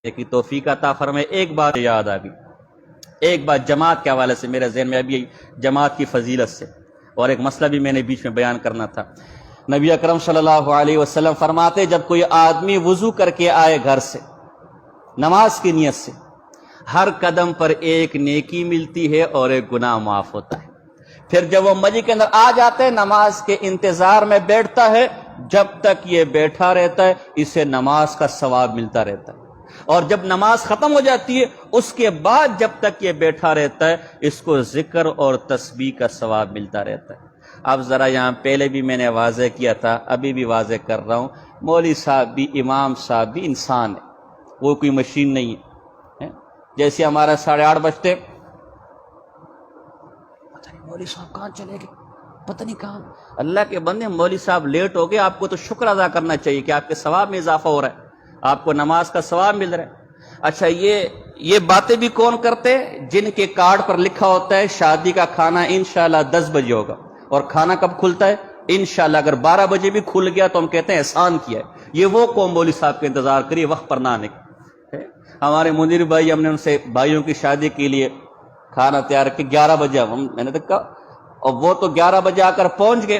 کی توفیق عطا فرمائے۔ ایک بات یاد آ گئی، ایک بات جماعت کے حوالے سے میرے ذہن میں ابھی جماعت کی فضیلت سے، اور ایک مسئلہ بھی میں نے بیچ میں بیان کرنا تھا۔ نبی اکرم صلی اللہ علیہ وسلم فرماتے جب کوئی آدمی وضو کر کے آئے گھر سے نماز کی نیت سے، ہر قدم پر ایک نیکی ملتی ہے اور ایک گناہ معاف ہوتا ہے۔ پھر جب وہ مسجد کے اندر آ جاتے ہیں نماز کے انتظار میں بیٹھتا ہے، جب تک یہ بیٹھا رہتا ہے اسے نماز کا ثواب ملتا رہتا ہے، اور جب نماز ختم ہو جاتی ہے اس کے بعد جب تک یہ بیٹھا رہتا ہے اس کو ذکر اور تسبیح کا ثواب ملتا رہتا ہے۔ اب ذرا یہاں پہلے بھی میں نے واضح کیا تھا، ابھی بھی واضح کر رہا ہوں، مولوی صاحب بھی، امام صاحب بھی انسان ہے، وہ کوئی مشین نہیں ہے۔ جیسے ہمارا 8:30 بجتے پتہ نہیں مولوی صاحب کہاں چلے گئے، پتہ نہیں کہاں۔ اللہ کے بندے، مولوی صاحب لیٹ ہو گئے، آپ کو تو شکر ادا کرنا چاہیے کہ آپ کے ثواب میں اضافہ ہو رہا ہے، آپ کو نماز کا ثواب مل رہا ہے۔ اچھا، یہ باتیں بھی کون کرتے ہیں؟ جن کے کارڈ پر لکھا ہوتا ہے شادی کا کھانا انشاءاللہ 10 بجے ہوگا، اور کھانا کب کھلتا ہے؟ انشاءاللہ اگر 12 بجے بھی کھل گیا تو ہم کہتے ہیں احسان کیا ہے۔ یہ وہ قوم مولوی صاحب کا انتظار کریے وقت پر نہ آنے کا۔ ہمارے منیر بھائی، ہم نے ان سے بھائیوں کی شادی کے لیے کھانا تیار کیا 11 بجے، میں نے کہا، اور وہ تو 11 بجے آ کر پہنچ گئے۔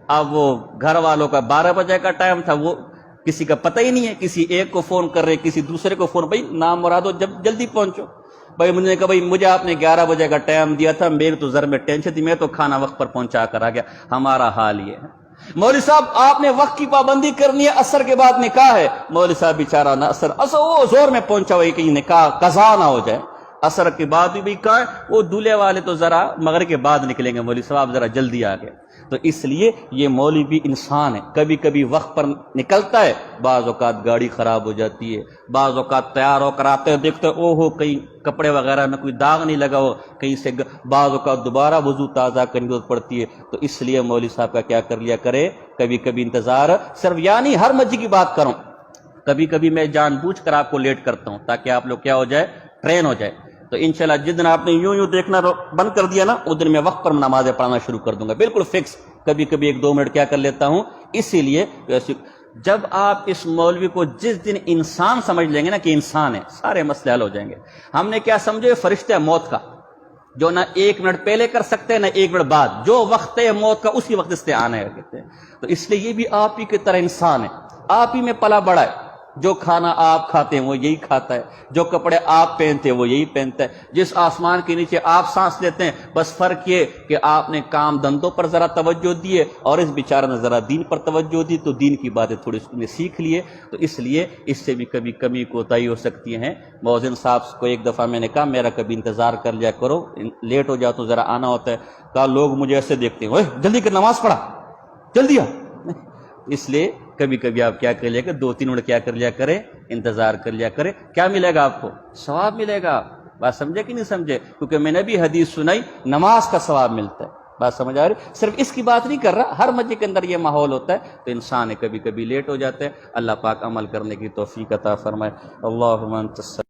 اب وہ گھر والوں کا 12 بجے کا ٹائم تھا، وہ کسی کا پتہ ہی نہیں ہے، کسی ایک کو فون کر رہے، کسی دوسرے کو فون، بھائی نام مرادو جب جلدی پہنچو۔ بھائی مجھے نے کہا بھائی مجھے آپ نے 11 بجے کا ٹائم دیا تھا، میرے تو ذر میں ٹینشن تھی، میں تو کھانا وقت پر پہنچا کر آ گیا۔ ہمارا حال یہ ہے۔ مولوی صاحب آپ نے وقت کی پابندی کرنی ہے، عصر کے بعد نکاح ہے، مولوی صاحب بیچارہ نہ عصر وہ زور میں پہنچا ہوئی کہیں نکاح قضا نہ ہو جائے، عصر کے بعد بھی کہا ہے، وہ دولہے والے تو ذرا مغرب کے بعد نکلیں گے، مولوی صاحب ذرا جلدی آ گئے۔ تو اس لیے یہ مولوی بھی انسان ہے، کبھی کبھی وقت پر نکلتا ہے، بعض اوقات گاڑی خراب ہو جاتی ہے، بعض اوقات تیار ہو کر آتے ہیں دیکھتے او ہو کہیں کپڑے وغیرہ میں کوئی داغ نہیں لگا ہو، کہیں سے بعض اوقات دوبارہ وضو تازہ کرنے کی ضرورت پڑتی ہے۔ تو اس لیے مولوی صاحب کا کیا کر لیا کرے، کبھی کبھی انتظار، صرف یعنی ہر مسجد کی بات کروں، کبھی کبھی میں جان بوجھ کر آپ کو لیٹ کرتا ہوں تاکہ آپ لوگ کیا ہو جائے، ٹرین ہو جائے۔ تو انشاءاللہ جس دن آپ نے یوں دیکھنا بند کر دیا نا، اس دن میں وقت پر نمازیں پڑھنا شروع کر دوں گا، بالکل فکس۔ کبھی کبھی 1-2 منٹ کیا کر لیتا ہوں، اسی لیے جب آپ اس مولوی کو جس دن انسان سمجھ لیں گے نا کہ انسان ہے، سارے مسئلے حل ہو جائیں گے۔ ہم نے کیا سمجھے، فرشتہ موت کا، جو نہ 1 منٹ پہلے کر سکتے ہیں نہ 1 منٹ بعد، جو وقت ہے موت کا اسی وقت سے آنا ہے کہتے ہیں۔ تو اس لیے یہ بھی آپ ہی کی طرح انسان ہے، آپ ہی میں پلا بڑا ہے، جو کھانا آپ کھاتے ہیں وہ یہی کھاتا ہے، جو کپڑے آپ پہنتے ہیں وہ یہی پہنتا ہے، جس آسمان کے نیچے آپ سانس لیتے ہیں، بس فرق یہ کہ آپ نے کام دھندوں پر ذرا توجہ دی ہے اور اس بیچارے نے ذرا دین پر توجہ دی، تو دین کی باتیں تھوڑی اس نے سیکھ لیے۔ تو اس لیے اس سے بھی کبھی کمی کوتاہی ہو سکتی ہیں۔ مؤذن صاحب کو ایک دفعہ میں نے کہا میرا کبھی انتظار کر لیا کرو، لیٹ ہو جاؤ تو ذرا آنا ہوتا ہے۔ کہا لوگ مجھے ایسے دیکھتے ہیں، اوے جلدی کر نماز پڑھا، جلدی آ۔ اس لیے کبھی کبھی آپ کیا کر لیا کہ 2-3 منٹ کیا کر لیا کرے، انتظار کر لیا کرے۔ کیا ملے گا آپ کو؟ ثواب ملے گا۔ بات سمجھے کہ نہیں سمجھے؟ کیونکہ میں نے بھی حدیث سنائی، نماز کا ثواب ملتا ہے۔ بات سمجھ آ رہی؟ صرف اس کی بات نہیں کر رہا، ہر مسجد کے اندر یہ ماحول ہوتا ہے، تو انسان کبھی کبھی لیٹ ہو جاتا ہے۔ اللہ پاک عمل کرنے کی توفیق عطا فرمائے۔ اللہم انت السلام۔